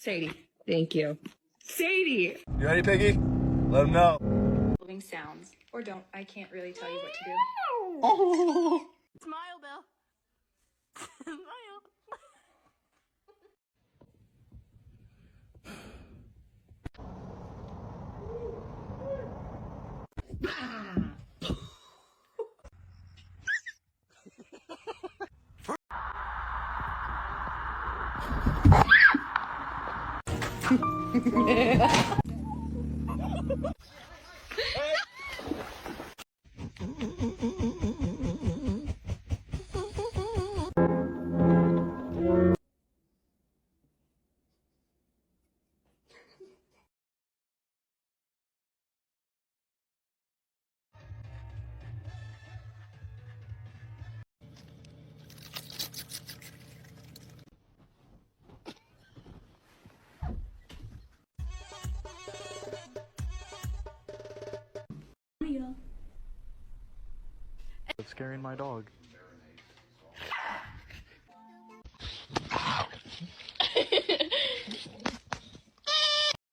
Sadie. Thank you. Sadie! You ready, Piggy? Let him know. Moving sounds. Or don't. I can't really tell you what to do. Smile, Bill. Smile. It's scaring my dog.